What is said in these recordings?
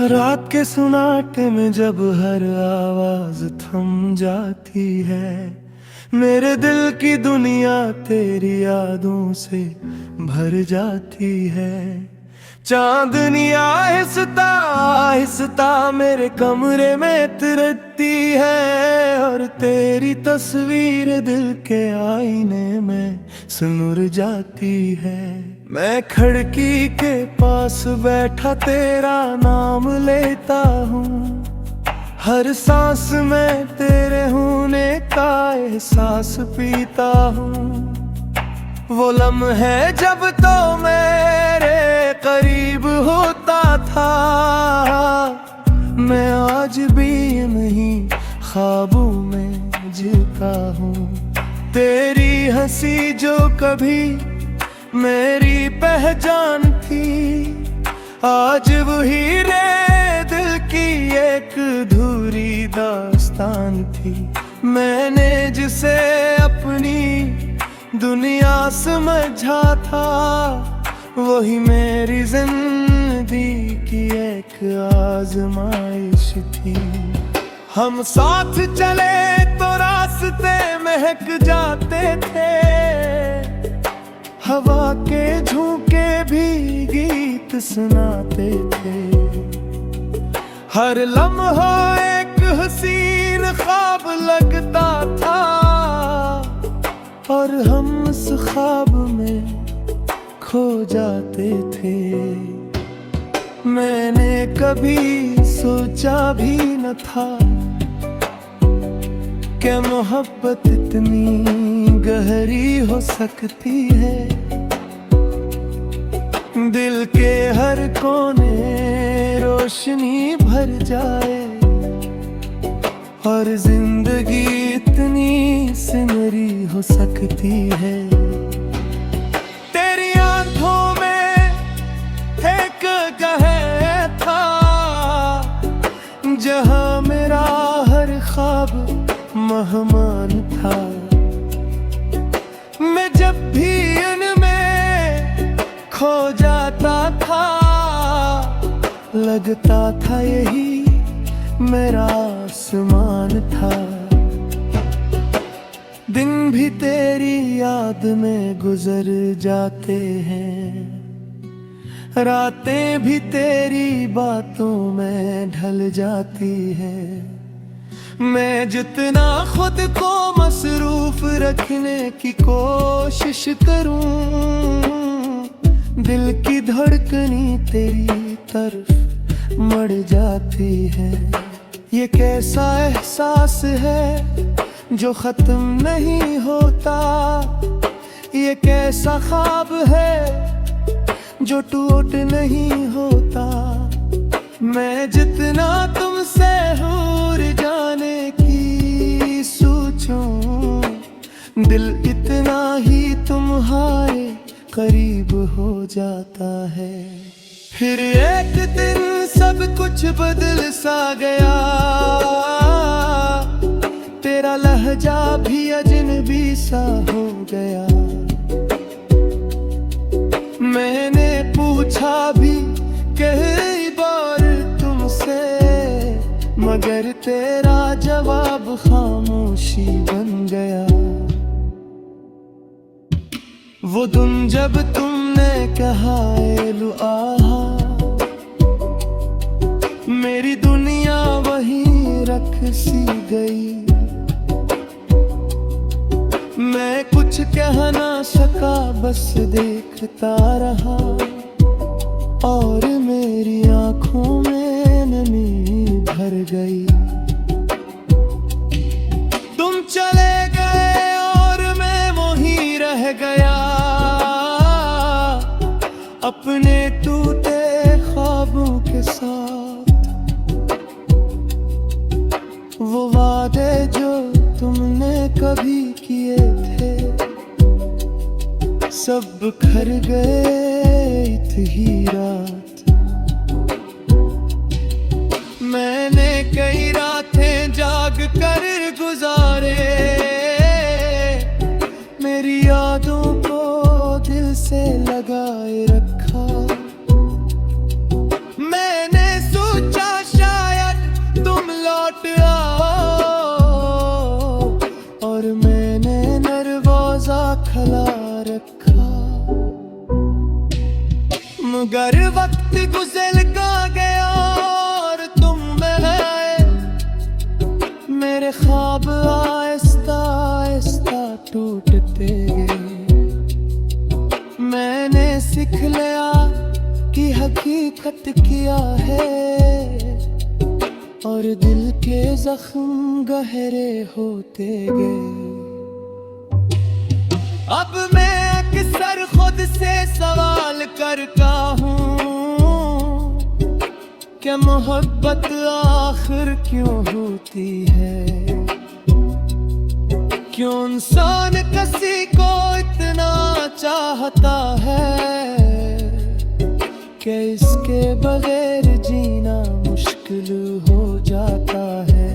रात के सुनाटे में जब हर आवाज थम जाती है, मेरे दिल की दुनिया तेरी यादों से भर जाती है। चांदनी आहिस्ता आहिस्ता मेरे कमरे में तिरकती है, और तेरी तस्वीर दिल के आईने में सुनुर जाती है। मैं खिड़की के पास बैठा तेरा नाम लेता हूँ, हर सांस में तेरे होने का एहसास पीता हूँ। वो लम्हे जब तो मेरे करीब होता था, मैं आज भी नहीं ख्वाबों में जीता हूँ। तेरी हंसी जो कभी मेरी पहचान थी, आज वही रे दिल की एक अधूरी दास्तान थी। मैंने जिसे अपनी दुनिया समझा था, वही मेरी जिंदगी की एक आजमाइश थी। हम साथ चले तो रास्ते महक जाते थे, हवा के झोंके भी गीत सुनाते थे। हर लम्हा एक हसीन ख्वाब लगता था, और हम उस ख्वाब में खो जाते थे। मैंने कभी सोचा भी न था कि मोहब्बत इतनी गहरी हो सकती है। दिल के हर कोने रोशनी भर जाए, और जिंदगी इतनी सिमरी हो सकती है। तेरी आंखों में एक कहे था, जहां मेरा हर ख्वाब मेहमान था। मैं जब भी इनमें खो जाता था, लगता था यही मेरा आसमान था। दिन भी तेरी याद में गुजर जाते हैं, रातें भी तेरी बातों में ढल जाती है। मैं जितना खुद को मसरूफ रखने की कोशिश करूं, दिल की धड़कनी तेरी तरफ मर जाती है। ये कैसा एहसास है जो खत्म नहीं होता, ये कैसा ख्वाब है जो टूट नहीं होता। मैं जितना तुमसे दूर जाने की सोचूं, दिल इतना ही तुम्हारे करीब हो जाता है। फिर एक दिन सब कुछ बदल सा गया, तेरा लहजा भी अजनबी सा हो गया। मैंने पूछा भी कई बार तुमसे, मगर तेरा जवाब खामोशी बन गया। वो दिन जब तुमने कहा एलु आहा, मेरी दुनिया वहीं रख सी गई। मैं कुछ कह ना सका, बस देखता रहा, और मेरी आंखों में नमी भर गई। तुम चले गए और मैं वहीं रह गया, अपने टूटे ख्वाबों के साथ। वो वादे जो तुमने कभी किए थे, सब बिखर गए इतनी रात। मैंने कई रातें जाग कर गुजारे, मेरी यादों को दिल से लगाए रखा। मैंने सोचा तुम लौट आओ, और मैंने दरवाजा खुला रखा। मगर वक्त गुजर गया और तुम में आए, मेरे ख्वाब आहिस्ता आहिस्ता टूटते गए। मैंने सीख लिया कि हकीकत क्या है, और दिल के जख्म गहरे होते गए। अब मैं अक्सर खुद से सवाल करता हूँ, क्या मोहब्बत आखिर क्यों होती है? क्यों इंसान किसी को इतना चाहता है कि इसके बगैर जीना मुश्किल हो जाता है।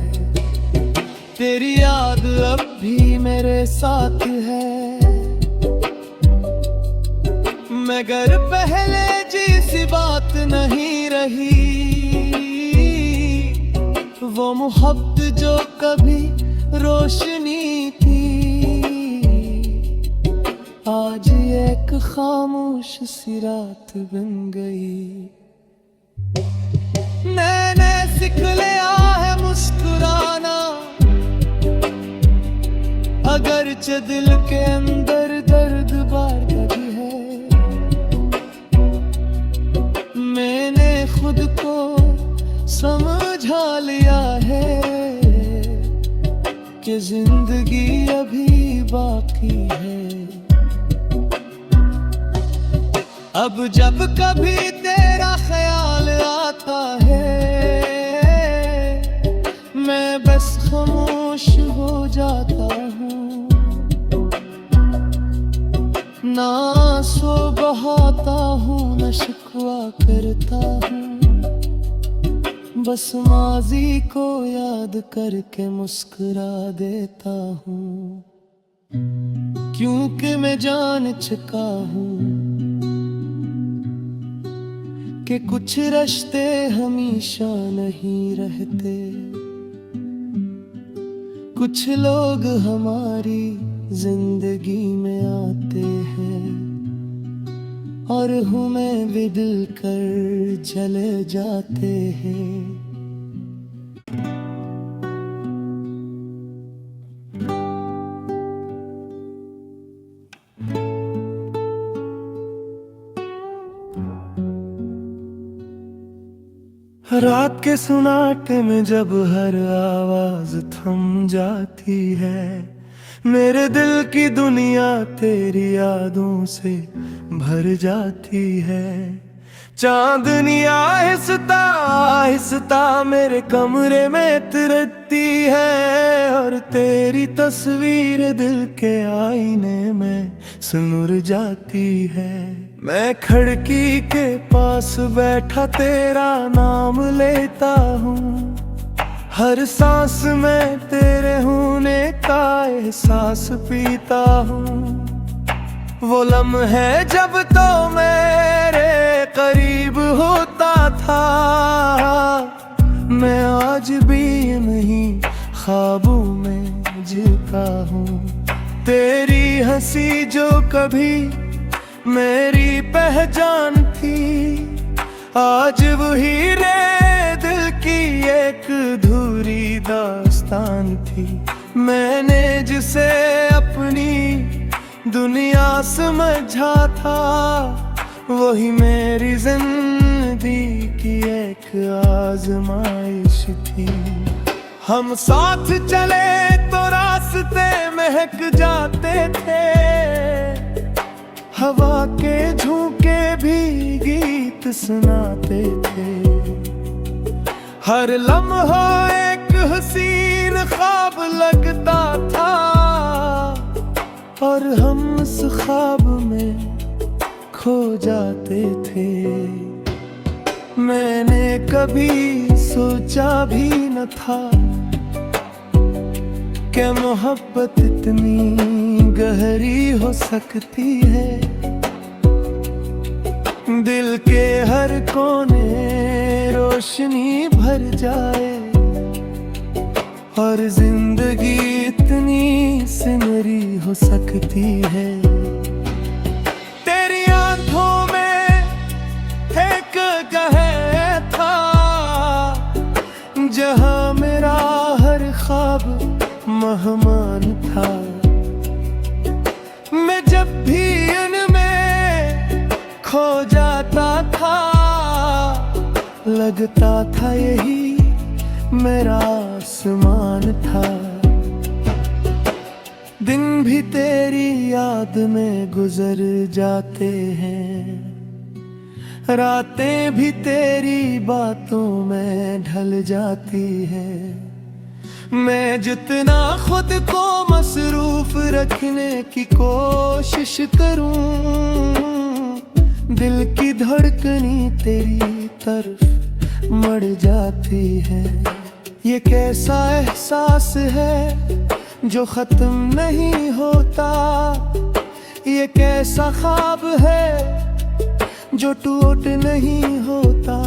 तेरी याद अब भी मेरे साथ है, मगर पहले जैसी बात नहीं रही। वो मोहब्बत जो कभी रोशनी थी, आज एक खामोश सी रात बन गई। मैंने सीख लिया है मुस्कुराना, अगरचे दिल के अंदर दर्द बार भी है। मैंने खुद को समझा लिया है कि जिंदगी अभी बाकी है। अब जब कभी तेरा ख्याल आता है, मैं बस खामोश हो जाता हूँ। ना आंसू बहाता हूँ, न शिकवा करता हूँ, बस माजी को याद करके मुस्कुरा देता हूँ। क्योंकि मैं जान चुका हूँ कि कुछ रिश्ते हमेशा नहीं रहते। कुछ लोग हमारी जिंदगी में आते हैं और हमें भी दिल कर चले जाते हैं। रात के सुनाटे में जब हर आवाज थम जाती है, मेरे दिल की दुनिया तेरी यादों से भर जाती है। चांदनी आहिस्ता आहिस्ता मेरे कमरे में तिरकती है, और तेरी तस्वीर दिल के आईने में सुनुर जाती है। मैं खिड़की के पास बैठा तेरा नाम लेता हूँ, हर सांस में तेरे होने का एहसास पीता हूँ। वो लम्हे जब तो मेरे करीब होता था, मैं आज भी नहीं ख्वाबों में जीता हूँ। तेरी हंसी जो कभी मेरी पहचान थी, आज वही रे दिल की एक अधूरी दास्तान थी। मैंने जिसे अपनी दुनिया समझा था, वही मेरी जिंदगी की एक आजमाइश थी। हम साथ चले तो रास्ते महक जाते थे, हवा के झोंके भी गीत सुनाते थे। हर लम्हा एक हसीन ख्वाब लगता था, और हम उस ख्वाब में खो जाते थे। मैंने कभी सोचा भी न था कि मोहब्बत इतनी गहरी हो सकती है। दिल के हर कोने रोशनी भर जाए, और जिंदगी इतनी सिमरी हो सकती है। तेरी आंखों में एक गहर था, जहां मेरा हर ख्वाब मेहमान था। मैं जब भी उनमें खो जाता था, लगता था यही मेरा आसमान था। दिन भी तेरी याद में गुजर जाते हैं, रातें भी तेरी बातों में ढल जाती है। मैं जितना खुद को मसरूफ रखने की कोशिश करूं, दिल की धड़कनी तेरी तरफ मर जाती है। ये कैसा एहसास है जो खत्म नहीं होता, ये कैसा ख्वाब है जो टूट नहीं होता।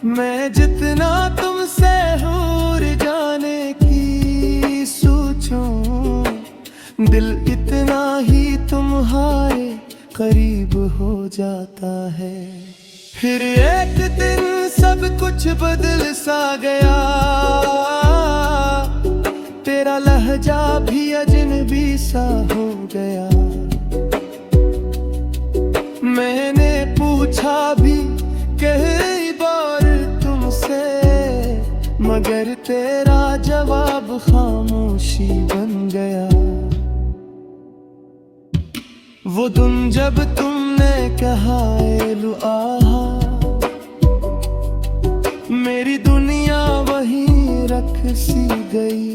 मैं जितना तुमसे दूर जाने की सोचूं, दिल इतना ही तुम्हारे करीब हो जाता है। फिर एक दिन सब कुछ बदल सा गया, तेरा लहजा भी अजनबी सा हो गया। मैंने पूछा भी कई बार तुमसे, मगर तेरा जवाब खामोशी बन गया। वो दिन जब तुमने कहा एलु आहा, मेरी दुनिया वहीं रख सी गई।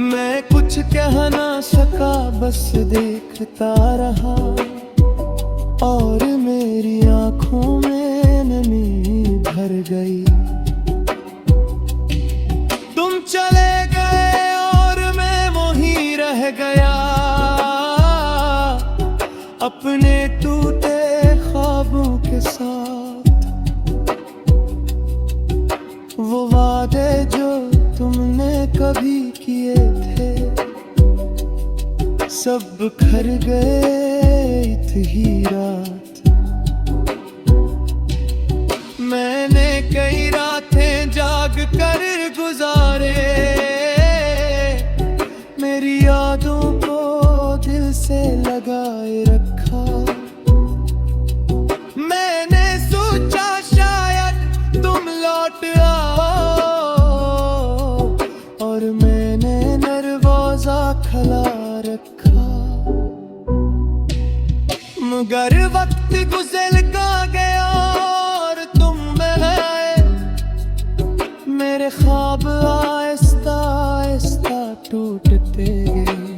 मैं कुछ कह ना सका, बस देखता रहा, और मेरी आंखों में नमी भर गई। तुम चले गए और मैं वहीं रह गया, अपने टूटे ख्वाबों के साथ। वो वादे जो तुमने कभी किए थे, सब बिखर गए इतनी रात। मैंने कई रातें जाग कर गुजारे, मेरी यादों को दिल से लगाए रखा। मैंने सोचा शायद तुम लौट आओ, और मैंने दरवाजा खुला रखा। मगर वक्त गुजर का गया और तुम आए, मेरे ख्वाब आहिस्ता आहिस्ता टूटते गए।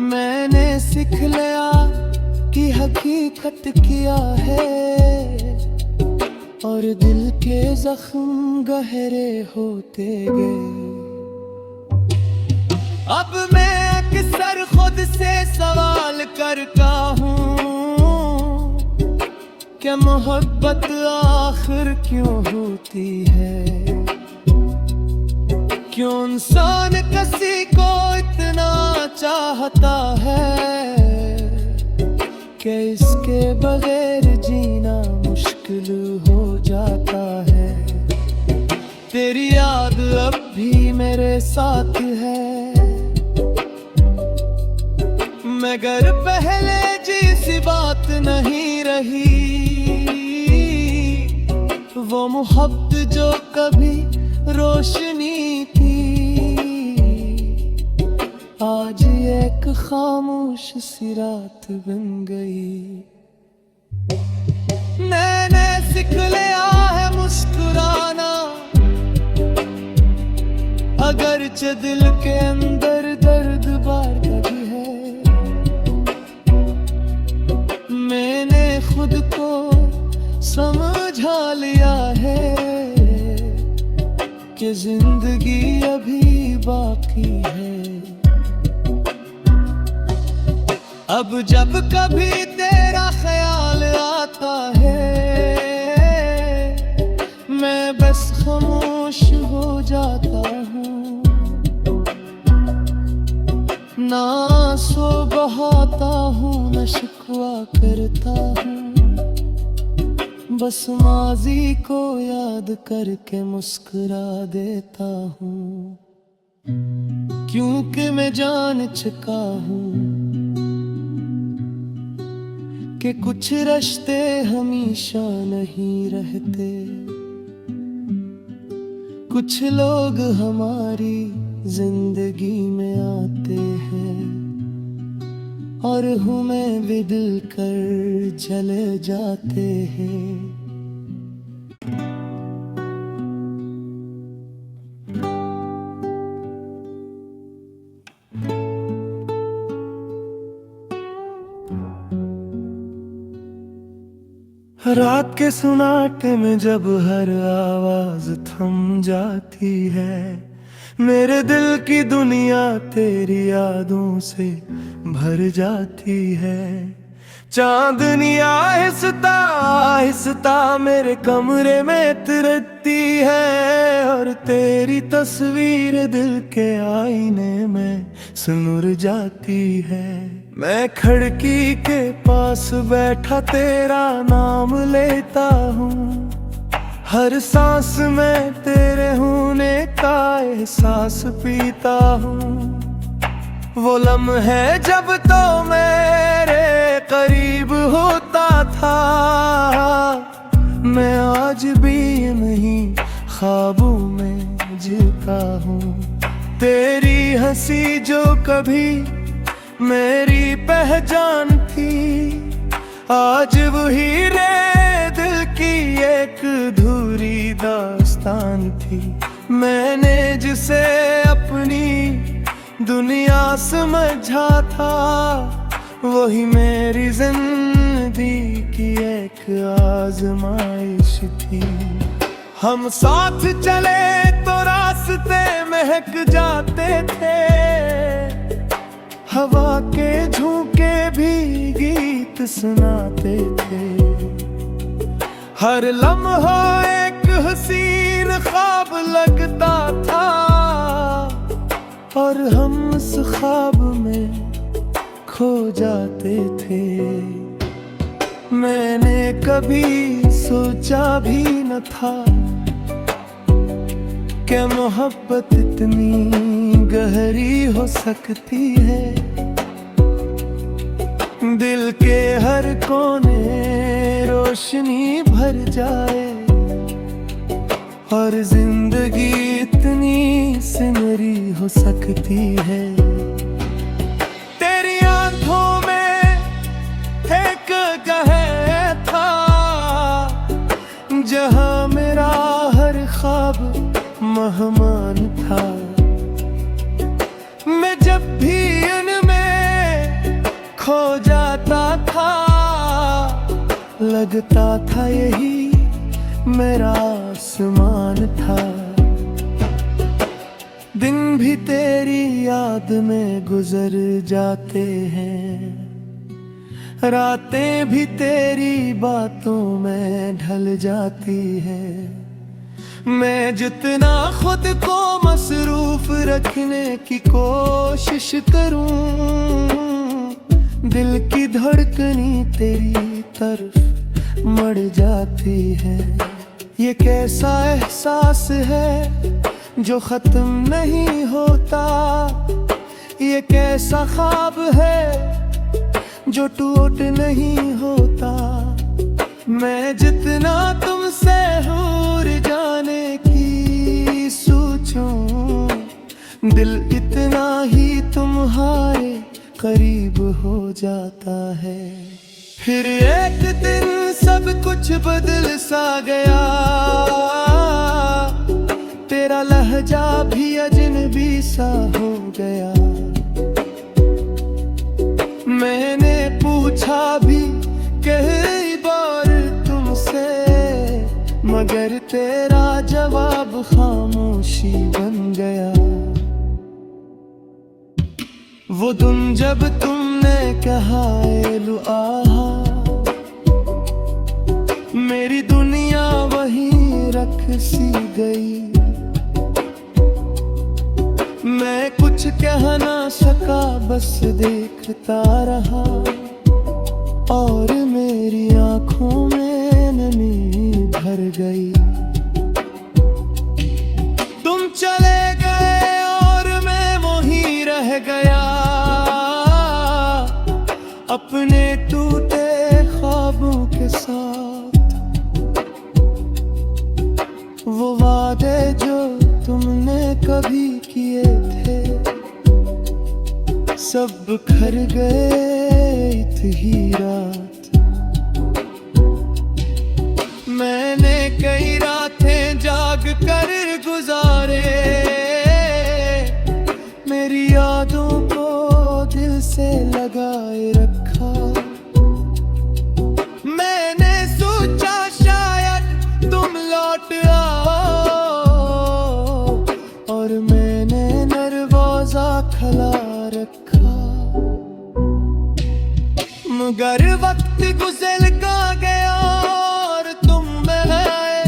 मैंने सीख लिया कि हकीकत क्या है, और दिल के जख्म गहरे होते गए। अब मैं अक्सर खुद से सवाल करता हूँ, क्या मोहब्बत आखिर क्यों होती है? क्यों इंसान किसी को इतना चाहता है कि इसके बगैर जीना मुश्किल हो जाता है। तेरी याद अब भी मेरे साथ है, मगर पहले जैसी बात नहीं रही। वो मोहब्बत जो कभी रोशनी थी, आज एक खामोश सी रात बन गई। मैंने सीख लिया है मुस्कुराना, अगरचे दिल के अंदर दर्द बार भी है। मैंने खुद को समझा लिया है कि जिंदगी अभी बाकी है। अब जब कभी तेरा ख्याल आता है, मैं बस ना आंसू बहाता हूँ न शिकवा करता हूँ, बस माजी को याद करके मुस्कुरा देता हूँ। क्योंकि मैं जान चुका हूँ कि कुछ रिश्ते हमेशा नहीं रहते, कुछ लोग हमारी जिंदगी में आते हैं और हमें भी दिल कर चले जाते हैं। रात के सुनाटे में जब हर आवाज थम जाती है, मेरे दिल की दुनिया तेरी यादों से भर जाती है। चांदनी आहिस्ता आहिस्ता मेरे कमरे में तिरकती है और तेरी तस्वीर दिल के आईने में सुनुर जाती है। मैं खिड़की के पास बैठा तेरा नाम लेता हूँ, हर सांस में तेरे होने का एहसास पीता हूँ। वो लम्हे जब तो मेरे करीब होता था, मैं आज भी नहीं ख्वाबों में जीता हूँ। तेरी हंसी जो कभी मेरी पहचान थी, आज वही रे दिल की एक अधूरी दास्तान थी। मैंने जिसे अपनी दुनिया समझा था, वही मेरी जिंदगी की एक आजमाइश थी। हम साथ चले तो रास्ते महक जाते थे, हवा के झोंके भी गीत सुनाते थे। हर लम्हा एक हसीन ख्वाब लगता था और हम उस ख्वाब में खो जाते थे। मैंने कभी सोचा भी न था कि मोहब्बत इतनी गहरी हो सकती है। दिल के हर कोने रोशनी भर जाए और जिंदगी इतनी सुनहरी हो सकती है। तेरी आंखों में एक कहर था, जहां मेरा हर ख्वाब मेहमान था। मैं जब भी उनमें खो जाता था, लगता था यही मेरा आसमान था। दिन भी तेरी याद में गुजर जाते हैं, रातें भी तेरी बातों में ढल जाती है। मैं जितना खुद को मसरूफ रखने की कोशिश करूं, दिल की धड़कनी तेरी तरफ मर जाती है। ये कैसा एहसास है जो खत्म नहीं होता, ये कैसा ख्वाब है जो टूट नहीं होता। मैं जितना तुमसे दूर जाने की सोचूं, दिल इतना ही तुम्हारे करीब हो जाता है। फिर एक दिन सब कुछ बदल सा गया, तेरा लहजा भी अजनबी सा हो गया। मैंने पूछा भी कई बार तुमसे, मगर तेरा जवाब खामोशी बन गया। वो दिन जब तुमने कहा ए लो आहा, मेरी दुनिया वहीं रख सी गई। मैं कुछ कह ना सका, बस देखता रहा और मेरी आंखों में नमी भर गई। तुम चले गए और मैं वहीं रह गया, अपने टूटे ख्वाबों के साथ। वो वादे जो तुमने कभी किए थे, सब बिखर गए इत ही रात। मैंने कई रातें जाग कर गुजारे, मेरी यादों को दिल से लगाए रखा। मैंने सोचा शायद तुम लौट आओ, और मैंने दरवाजा खुला रखा। मगर वक्त गुजर गया और तुम आए,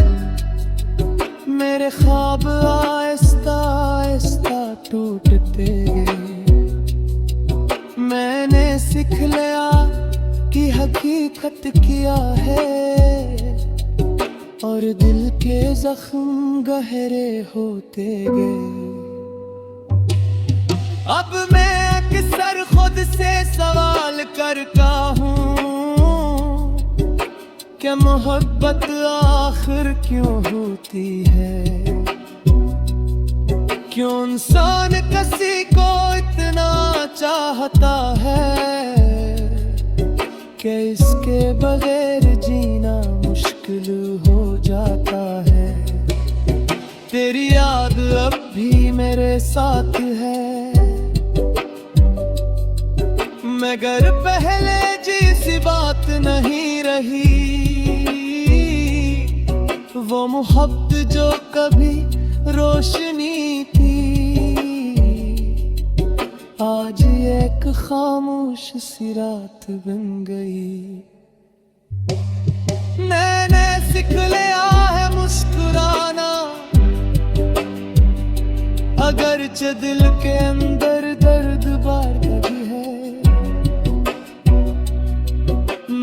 मेरे ख्वाब आहिस्ता आहिस्ता टूटते गए। मैंने सीख लिया कि हकीकत क्या है, और दिल के जख्म गहरे होते गए। अब मैं अक्सर खुद से सवाल करता हूँ, क्या मोहब्बत आखिर क्यों होती है? क्यों इंसान किसी को इतना चाहता है कि इसके बगैर जीना मुश्किल हो जाता है। तेरी याद अब भी मेरे साथ है, मगर पहले जैसी बात नहीं रही। वो मोहब्बत जो कभी रोशनी थी, आज एक खामोश सी रात बन गई। मैंने सीख लिया है मुस्कुराना, अगरचे दिल के अंदर दर्द बार भी है।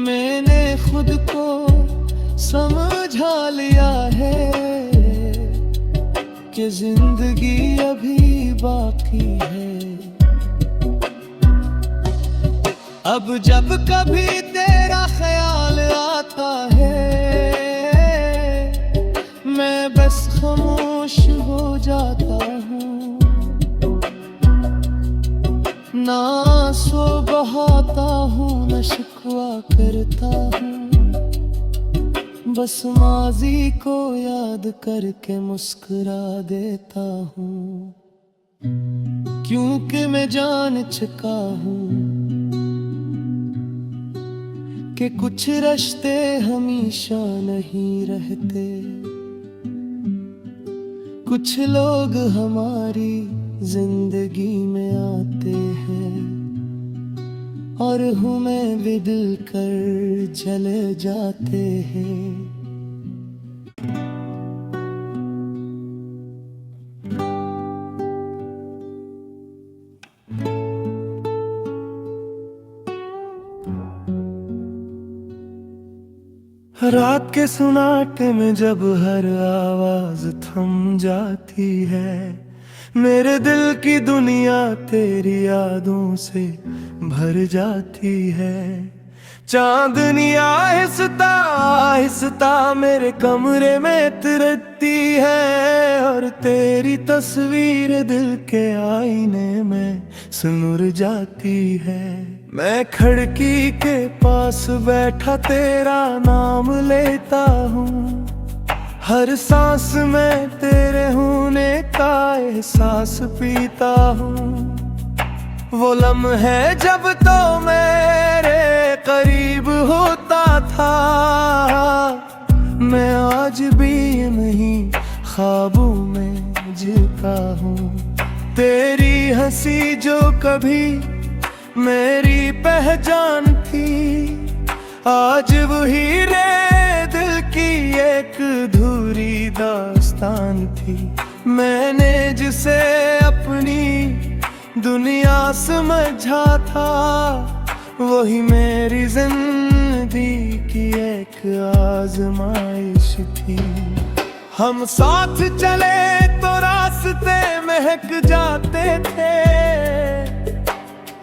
मैंने खुद को समझा लिया है कि जिंदगी अभी बाकी है। अब जब कभी तेरा ख्याल आता है, मैं बस खामोश हो जाता हूँ। ना आंसू बहाता हूँ, न शिकवा करता हूँ, बस माजी को याद करके मुस्कुरा देता हूँ। क्योंकि मैं जान चुका हूँ कि कुछ रिश्ते हमेशा नहीं रहते। कुछ लोग हमारी जिंदगी में आते हैं और हमें भी दिल कर चले जाते हैं। रात के सुनाटे में जब हर आवाज थम जाती है, मेरे दिल की दुनिया तेरी यादों से भर जाती है। चांदनी आहिस्ता आहिस्ता मेरे कमरे में तिरकती है, और तेरी तस्वीर दिल के आईने में सुनुर जाती है। मैं खिड़की के पास बैठा तेरा नाम लेता हूँ, हर सांस में तेरे होने का एहसास पीता हूँ। वो लम्हे जब तो मेरे करीब होता था, मैं आज भी नहीं ख्वाबों में जीता हूँ। तेरी हंसी जो कभी मेरी पहचान थी, आज वही रे दिल की एक अधूरी दास्तान थी। मैंने जिसे अपनी दुनिया समझा था, वही मेरी जिंदगी की एक आजमाइश थी। हम साथ चले तो रास्ते महक जाते थे,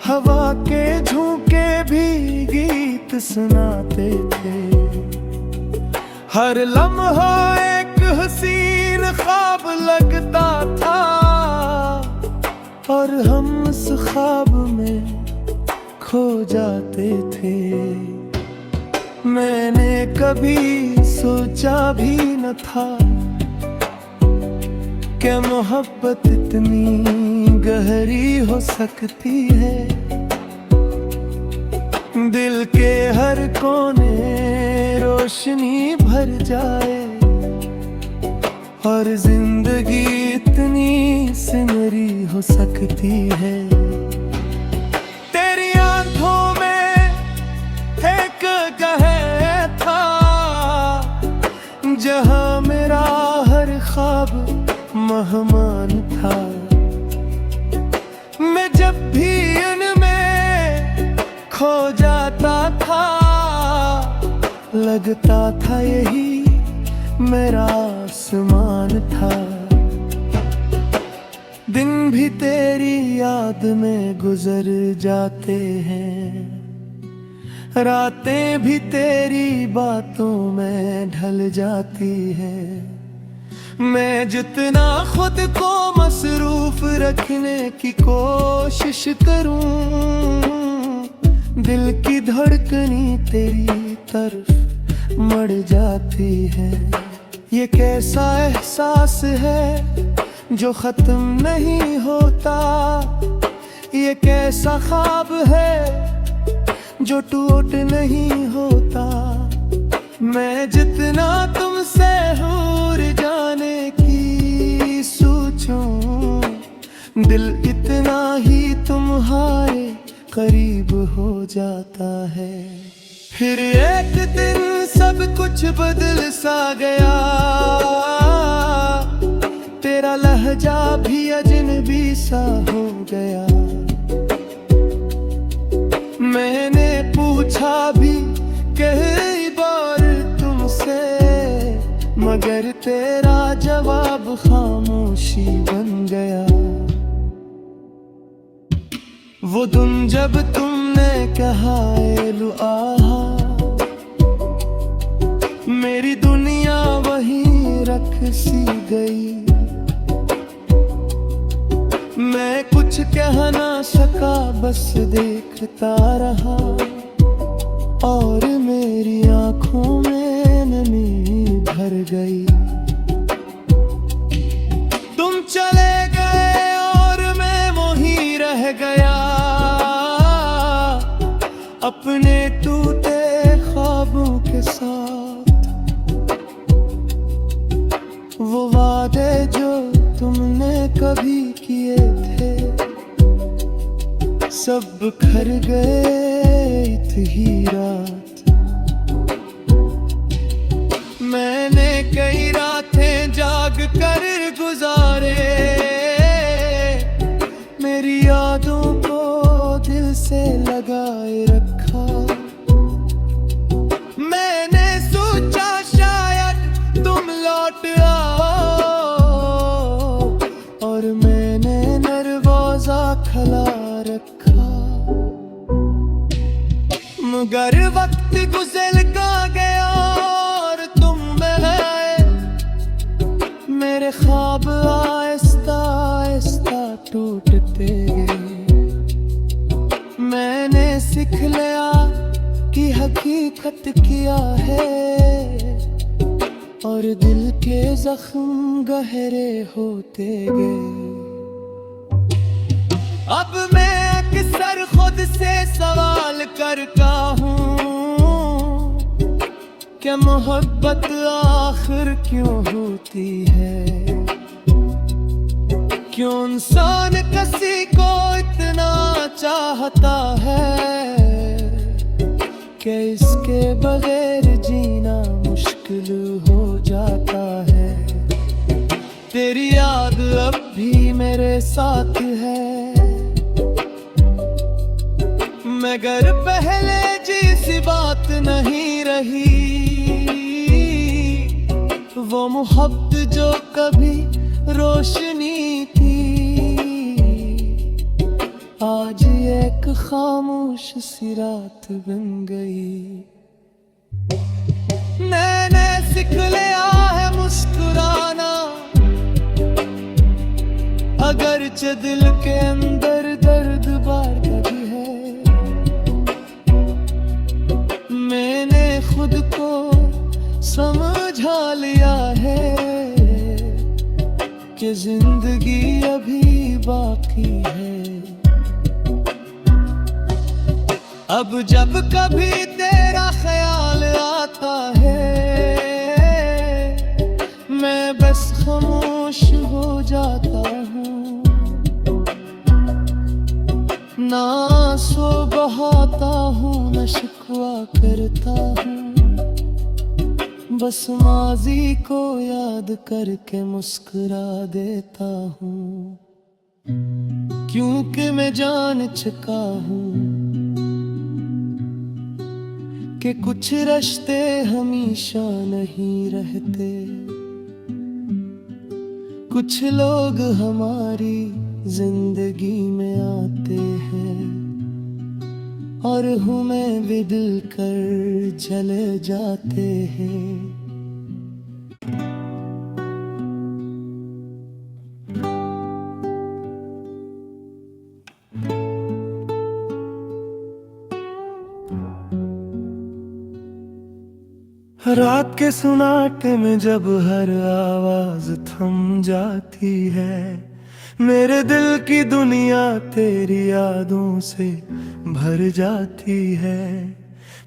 हवा के झोंके भी गीत सुनाते थे। हर लम्हा एक हसीन ख्वाब लगता था, और हम उस ख्वाब में खो जाते थे। मैंने कभी सोचा भी न था कि मोहब्बत इतनी गहरी हो सकती है। दिल के हर कोने रोशनी भर जाए, और जिंदगी इतनी सिमरी हो सकती है। तेरी आंखों में एक गहर था, जहां मेरा हर ख्वाब मेहमान था। मैं जब भी इनमें खो जाता था, लगता था यही मेरा आसमान था। दिन भी तेरी याद में गुजर जाते हैं, रातें भी तेरी बातों में ढल जाती है। मैं जितना खुद को मसरूफ रखने की कोशिश करूं, दिल की धड़कनी तेरी तरफ मर जाती है। ये कैसा एहसास है जो खत्म नहीं होता, ये कैसा ख्वाब है जो टूट नहीं होता। मैं जितना तुमसे दूर जाने की सोचूं, दिल इतना ही तुम्हारे करीब हो जाता है। फिर एक दिन सब कुछ बदल सा गया, तेरा लहजा भी अजनबी सा हो गया। मैंने पूछा भी कई बार तुमसे, मगर तेरा जवाब खामोशी बन गया। वो दिन जब तुमने कहा एलु आहा, मेरी दुनिया वहीं रख सी गई। मैं कुछ कह ना सका, बस देखता रहा, और मेरी आंखों में नमी भर गई। तुम चले गए और मैं वहीं रह गया, अपने टूटे ख्वाबों के साथ। वो वादे जो तुमने कभी किए थे, सब बिखर गए थी रात। मैंने कई रातें जाग कर गुजारे, मेरी यादों को दिल से लगाए रखा। मैंने सोचा शायद तुम लौट आओ, और मैंने दरवाजा खुला रखा। मगर वक्त गुजर गया और तुम आए, मेरे ख्वाब आहिस्ता आहिस्ता टूटते गए। मैंने सीख लिया कि हकीकत क्या है, और दिल के जख्म गहरे होते गए। अब मैं अक्सर खुद से सवाल करता हूँ, क्या मोहब्बत आखिर क्यों होती है? क्यों इंसान किसी को इतना चाहता है कि इसके बगैर जीना मुश्किल हो जाता है। तेरी याद अब भी मेरे साथ है। मगर पहले जैसी बात नहीं रही, वो मोहब्बत जो कभी रोशनी थी, आज एक खामोश सी रात बन गई। मैंने सीख लिया है मुस्कुराना, अगरचे दिल के अंदर दर्द बार भी है। मैंने खुद को समझा लिया है कि जिंदगी अभी बाकी है। अब जब कभी तेरा ख्याल आता है, मैं बस खामोश हो जाता हूँ। ना आंसू बहाता हूँ, न शिकवा करता हूँ, बस माजी को याद करके मुस्कुरा देता हूँ। क्योंकि मैं जान चुका हूँ कि कुछ रिश्ते हमेशा नहीं रहते। कुछ लोग हमारी जिंदगी में आते हैं और हमें भी दिल कर चले जाते हैं। रात के सुनाटे में जब हर आवाज थम जाती है, मेरे दिल की दुनिया तेरी यादों से भर जाती है।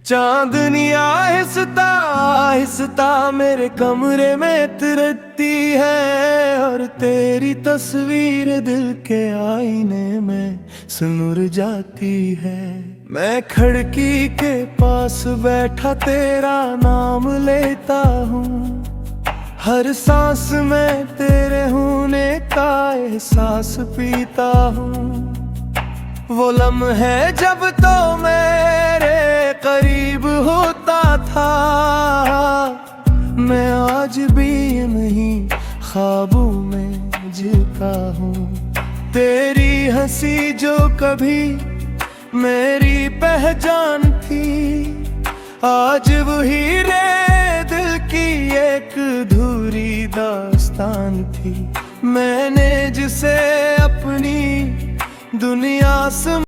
चांदनी आहिस्ता आहिस्ता मेरे कमरे में तिरकती है और तेरी तस्वीर दिल के आईने में सुनुर जाती है। मैं खिड़की के पास बैठा तेरा नाम लेता हूँ, हर सांस में तेरे होने का एहसास पीता हूँ। वो लम्हे जब तो मेरे करीब होता था, मैं आज भी नहीं ख्वाबों में जीता हूँ। तेरी हंसी जो कभी मेरी पहचान थी, आज वही रे दिल की एक अधूरी दास्तान थी। मैंने जिसे अपनी दुनिया से